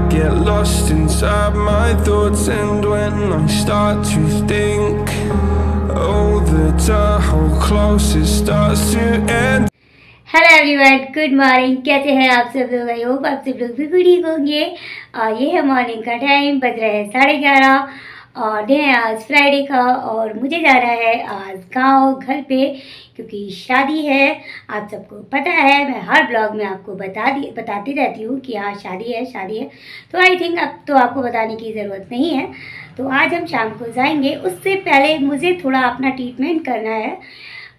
get lost inside my thoughts, and when I start to think, oh, the whole closest starts to end. Hello everyone, good morning. कैसे हैं आप सब लोग? I hope आप सब लोग भी गुड ही होंगे। और ये है मॉर्निंग का टाइम, बज रहे हैं 11:30 और डे है आज फ्राइडे का। और मुझे जाना है आज गांव घर पे, क्योंकि शादी है। आप सबको पता है, मैं हर ब्लॉग में आपको बताती रहती हूँ कि हाँ शादी है शादी है। तो आई थिंक अब तो आपको बताने की ज़रूरत नहीं है। तो आज हम शाम को जाएंगे। उससे पहले मुझे थोड़ा अपना ट्रीटमेंट करना है,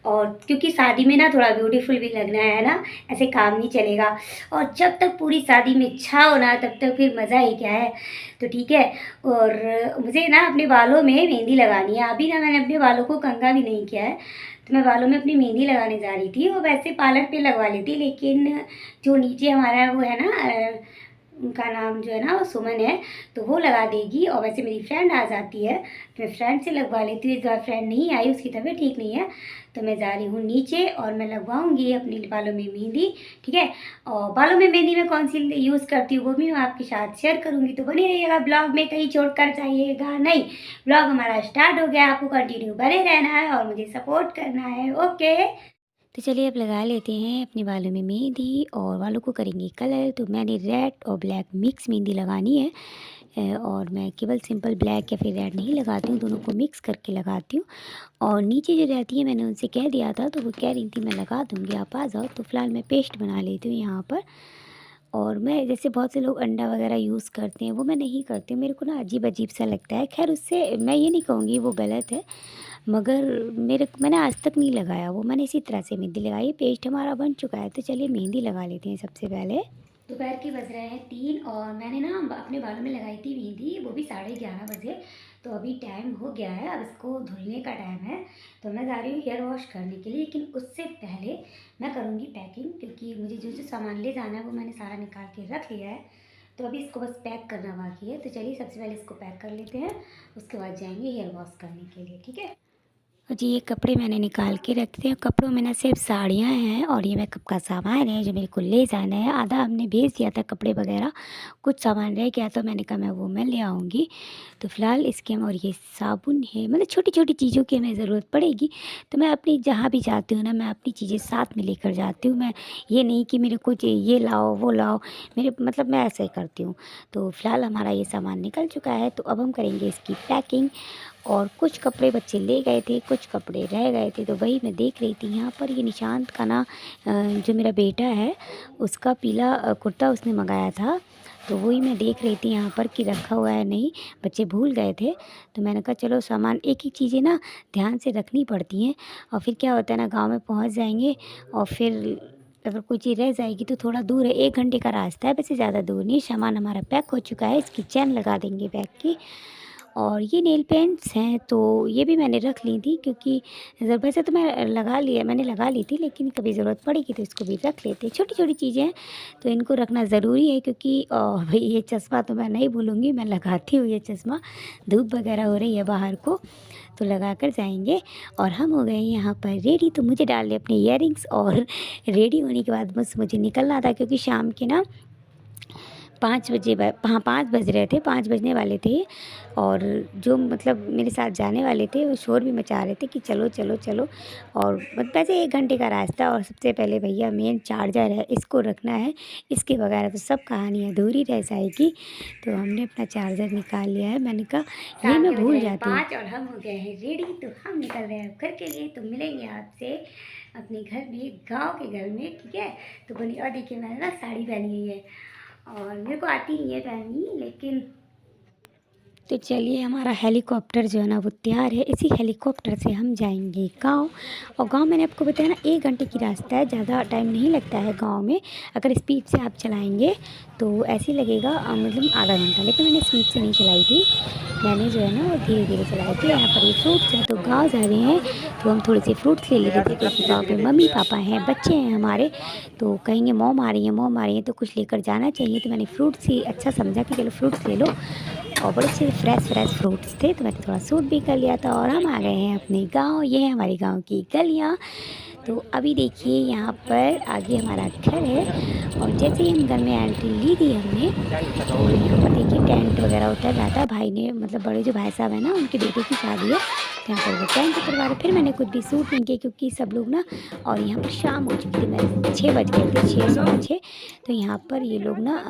और क्योंकि शादी में ना थोड़ा ब्यूटीफुल भी लगना है ना, ऐसे काम नहीं चलेगा। और जब तक पूरी शादी में छाओ ना, तब तक फिर मज़ा ही क्या है। तो ठीक है। और मुझे ना अपने बालों में मेहंदी लगानी है। अभी ना मैंने अपने बालों को कंघा भी नहीं किया है, तो मैं बालों में अपनी मेहंदी लगाने जा रही थी। और वैसे पार्लर पे लगवा लेती, लेकिन जो नीचे हमारा वो है ना, उनका नाम जो है ना वो सुमन है, तो वो लगा देगी। और वैसे मेरी फ्रेंड आ जाती है, तो मैं फ्रेंड से लगवा लेती हूँ। इस बार फ्रेंड नहीं आई, उसकी तबीयत ठीक नहीं है, तो मैं जा रही हूँ नीचे और मैं लगवाऊंगी अपने बालों में मेहंदी। ठीक है। और बालों में मेहंदी में कौन सी यूज़ करती हूँ वो भी मैं आपके साथ शेयर करूँगी, तो बने रहिएगा ब्लॉग में, कहीं छोड़ कर जाइएगा नहीं। ब्लॉग हमारा स्टार्ट हो गया, आपको कंटिन्यू बने रहना है और मुझे सपोर्ट करना है। ओके, तो चलिए अब लगा लेते हैं अपने बालों में मेहंदी और बालों को करेंगे कलर। तो मैंने रेड और ब्लैक मिक्स मेहंदी लगानी है। और मैं केवल सिंपल ब्लैक या फिर रेड नहीं लगाती हूँ, दोनों को मिक्स करके लगाती हूँ। और नीचे जो रहती है, मैंने उनसे कह दिया था, तो वो कह रही थी मैं लगा दूँगी, आप आ जाओ। तो फ़िलहाल मैं पेस्ट बना लेती हूँ यहाँ पर। और मैं जैसे बहुत से लोग अंडा वगैरह यूज़ करते हैं, वो मैं नहीं करती हूँ। मेरे को ना अजीब-अजीब सा लगता है। ख़ैर उससे मैं ये नहीं कहूँगी वो गलत है, मगर मैंने आज तक नहीं लगाया वो। मैंने इसी तरह से मेहंदी लगाई। पेस्ट हमारा बन चुका है, तो चलिए मेहंदी लगा लेते हैं सबसे पहले। दोपहर के बज रहे हैं 3 और मैंने ना अपने बालों में लगाई थी मेहंदी, वो भी 11:30 बजे। तो अभी टाइम हो गया है, अब इसको धुलने का टाइम है। तो मैं जा रही हूँ हेयर वॉश करने के लिए, लेकिन उससे पहले मैं करूँगी पैकिंग, क्योंकि मुझे जो जो सामान ले जाना है वो मैंने सारा निकाल के रख लिया है। तो अभी इसको बस पैक करना बाकी है। तो चलिए सबसे पहले इसको पैक कर लेते हैं, उसके बाद जाएंगे हेयर वॉश करने के लिए। ठीक है। जी, ये कपड़े मैंने निकाल के रखे हैं। कपड़ों में ना सिर्फ साड़ियाँ हैं और ये मेकअप का सामान है जो मेरे को ले जाना है। आधा हमने भेज दिया था कपड़े वगैरह, कुछ सामान रह गया, तो मैंने कहा मैं ले आऊँगी। तो फ़िलहाल इसके और ये साबुन है, मतलब छोटी-छोटी चीज़ों की हमें ज़रूरत पड़ेगी। तो मैं अपनी जहाँ भी जाती हूँ ना, मैं अपनी चीज़ें साथ में लेकर जाती हूँ। मैं ये नहीं कि मेरे को ये लाओ, वो लाओ, मेरे मतलब मैं ऐसा ही करती हूँ। तो फ़िलहाल हमारा ये सामान निकल चुका है, तो अब हम करेंगे इसकी पैकिंग। और कुछ कपड़े बच्चे ले गए थे, कुछ कपड़े रह गए थे, तो वही मैं देख रही थी। यहाँ पर ये निशांत का ना जो मेरा बेटा है, उसका पीला कुर्ता उसने मंगाया था, तो वही मैं देख रही थी यहाँ पर कि रखा हुआ है नहीं, बच्चे भूल गए थे। तो मैंने कहा चलो सामान, एक एक चीज़ें ना ध्यान से रखनी पड़ती हैं। और फिर क्या होता है ना, गाँव में पहुँच जाएंगे और फिर अगर कोई चीज़ रह जाएगी तो थोड़ा दूर है, 1 घंटे का रास्ता है, वैसे ज़्यादा दूर नहीं। सामान हमारा पैक हो चुका है, इसकी चैन लगा देंगे बैग की। और ये नेल पेंट्स हैं, तो ये भी मैंने रख ली थी, क्योंकि वैसे तो मैंने लगा ली थी, लेकिन कभी ज़रूरत पड़ेगी तो इसको भी रख लेते हैं। छोटी-छोटी चीज़ें हैं, तो इनको रखना ज़रूरी है, क्योंकि भई ये चश्मा तो मैं नहीं भूलूँगी, मैं लगाती हूँ ये चश्मा। धूप वगैरह हो रही है बाहर को, तो लगा कर जाएँगे। और हम हो गए यहाँ पर रेडी, तो मुझे डाले अपने इयररिंग्स। और रेडी होने के बाद बस मुझे निकलना था, क्योंकि शाम के ना 5 बजे हाँ 5 बज रहे थे, 5 बजने वाले थे। और जो मतलब मेरे साथ जाने वाले थे वो शोर भी मचा रहे थे कि चलो चलो चलो। और वैसे 1 घंटे का रास्ता, और सबसे पहले भैया मेन चार्जर है, इसको रखना है, इसके बगैर तो सब कहानी अधूरी रह जाएगी। तो हमने अपना चार्जर निकाल लिया है। मैंने कहा ये मैं भूल जाती हूँ। 5 और हम हो गए हैं रेडी, तो हम निकल रहे हैं घर के लिए। तो मिलेंगे आपसे अपने घर में, गाँव के घर में। ठीक है। तो बोली, और देखिए मैंने ना साड़ी पहनी हुई है, और मेरे को आती नहीं है पहननी, लेकिन तो चलिए हमारा हेलीकॉप्टर जो है ना वो तैयार है। इसी हेलीकॉप्टर से हम जाएंगे गांव। और गांव मैंने आपको बताया ना 1 घंटे की रास्ता है, ज़्यादा टाइम नहीं लगता है गांव में। अगर स्पीड से आप चलाएंगे तो ऐसे ही लगेगा मतलब आधा घंटा, लेकिन मैंने स्पीड से नहीं चलाई थी, मैंने जो है ना वो धीरे धीरे चलाई थी। यहाँ पर ये फ्रूट्स हैं, तो गाँव जा रहे हैं तो हम थोड़े से फ्रूट्स ले लेते थे, क्योंकि गाँव पे मम्मी पापा हैं, बच्चे हैं हमारे, तो कहेंगे मॉम आ रही है, मॉम आ रही है, तो कुछ लेकर जाना चाहिए। तो मैंने फ्रूट्स ही अच्छा समझा कि चलो फ्रूट्स ले लो। और बड़े से फ्रेश फ्रूट्स थे, तो मैंने थोड़ा सूट भी कर लिया था। और हम आ गए हैं अपने गांव। ये है हमारे गांव की गलियां। तो अभी देखिए यहाँ पर आगे हमारा घर है और जैसे ही हम घर में एंट्री ली थी हमने, तो यहाँ पर देखिए टेंट वगैरह होता है। दादा भाई ने मतलब बड़े जो भाई साहब हैं ना, उनके बेटे की शादी है, तो यहाँ पर वो टेंट करवा रहे। फिर मैंने खुद भी सूट नहीं किया क्योंकि सब लोग ना, और यहाँ पर शाम हो चुकी थी, मैं 6 बज गए थे, 6 सवा 6। तो यहाँ पर ये लोग ना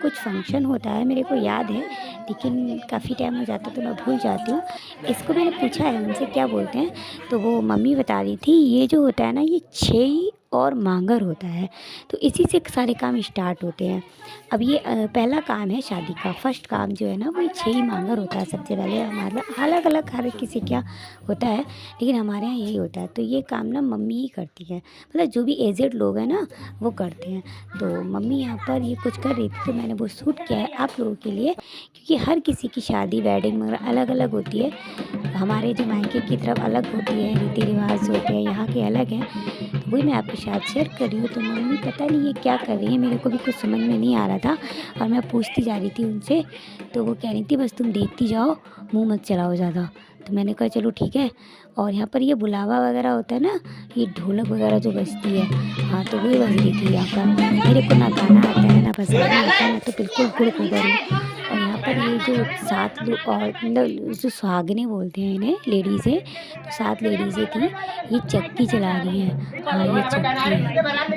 कुछ फंक्शन होता है, मेरे को याद है लेकिन काफ़ी टाइम हो जाता तो मैं भूल जाती हूँ। इसको मैंने पूछा है उनसे क्या बोलते हैं, तो वो मम्मी बता रही थी ये जो होता है ना, ये छई और मांगर होता है, तो इसी से सारे काम स्टार्ट होते हैं। अब ये पहला काम है शादी का, फर्स्ट काम जो है ना वो ये छई मांगर होता है सबसे पहले। हमारा अलग अलग हर किसी क्या होता है, लेकिन हमारे यहाँ यही होता है। तो ये काम ना मम्मी ही करती है, मतलब जो भी एजेड लोग हैं ना वो करते हैं। तो मम्मी यहाँ पर ये कुछ कर रही थी, तो मैंने वो सूट किया है आप लोगों के लिए, क्योंकि हर किसी की शादी वेडिंग वगैरह अलग अलग होती है। हमारे जो मायके की तरफ अलग होती है, रीति रिवाज होते हैं यहाँ के अलग हैं, तो वही मैं आपके साथ शेयर कर रही हूँ। तो मम्मी पता नहीं ये क्या कर रही है, मेरे को भी कुछ समझ में नहीं आ रहा था और मैं पूछती जा रही थी उनसे, तो वो कह रही थी बस तुम देखती जाओ, मुँह मत चलाओ ज़्यादा। तो मैंने कहा चलो ठीक है। और यहाँ पर ये बुलावा वगैरह होता है ना, ये ढोलक वगैरह जो बजती है, हाँ तो वही बज रही थी यहाँ पर। मेरे को ना गाना आता है ना बजाना आता है, मैं तो बिल्कुल गुड़ गुबर हूँ। और यहाँ पर ये जो 7 लोग और मतलब जो सुहागनें बोलते हैं इन्हें, लेडीज़ है, तो 7 लेडीज़ें थी, ये चक्की चला रही हैं। हाँ ये चक्की है,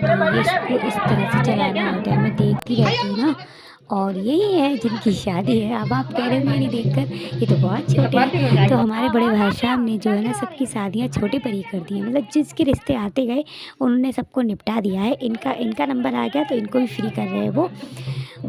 तो ये इसको इस तरह से चलाना होता है, मैं देखती रहती हूँ ना। और यही है जिनकी शादी है। अब आप कह रहे हो मेरी देखकर ये तो बहुत छोटे हैं, तो हमारे बड़े भाई साहब ने जो है ना सबकी शादियाँ छोटे पर ही कर दी हैं, मतलब जिसके रिश्ते आते गए उन्होंने सबको निपटा दिया है। इनका इनका नंबर आ गया तो इनको भी फ्री कर रहे हैं वो।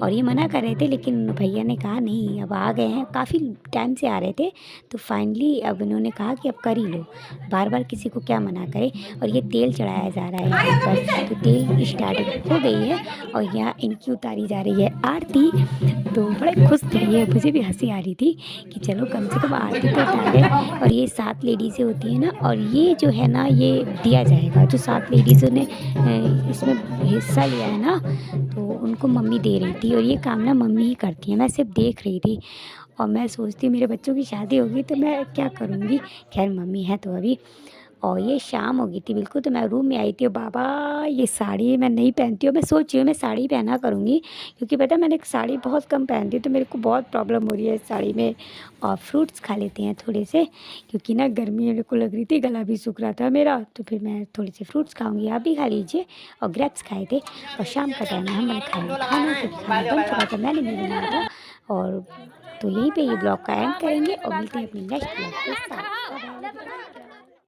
और ये मना कर रहे थे लेकिन भैया ने कहा नहीं, अब आ गए हैं, काफ़ी टाइम से आ रहे थे, तो फाइनली अब इन्होंने कहा कि अब कर ही लो, बार बार किसी को क्या मना करे। और ये तेल चढ़ाया जा रहा है यहाँ पर, तो तेल स्टार्ट हो गई है और यहाँ इनकी उतारी जा रही है आरती। तो बड़े खुश थे ये, मुझे भी हंसी आ रही थी कि चलो कम से कम आरती तो उतारे। और ये 7 लेडीज़ें होती हैं ना, और ये जो है ना ये दिया जाएगा, जो 7 लेडीज़ों ने इसमें हिस्सा लिया है ना, तो उनको मम्मी दे रही थी। और ये काम ना मम्मी ही करती है, मैं सिर्फ देख रही थी। और मैं सोचती मेरे बच्चों की शादी होगी तो मैं क्या करूँगी, खैर मम्मी है तो अभी। और ये शाम हो गई थी बिल्कुल, तो मैं रूम में आई थी। और बाबा ये साड़ी मैं नहीं पहनती हूँ, मैं सोच रही हूँ मैं साड़ी पहना करूँगी, क्योंकि पता है मैंने साड़ी बहुत कम पहनती हूँ, तो मेरे को बहुत प्रॉब्लम हो रही है इस साड़ी में। और फ्रूट्स खा लेते हैं थोड़े से, क्योंकि ना गर्मी मेरे को लग रही थी, गला भी सूख रहा था मेरा, तो फिर मैं थोड़े से फ्रूट्स खाऊंगी, आप भी खा लीजिए। और ग्रेप्स खाए थे। और शाम का टाइम है, हमने खाया खाना, क्योंकि खाना बन चुका था, मैंने नहीं बनाया था। और तो यहीं पे ये ब्लॉग का एंड करेंगे और मिलते हैं अपने नेक्स्ट ब्लॉग के साथ।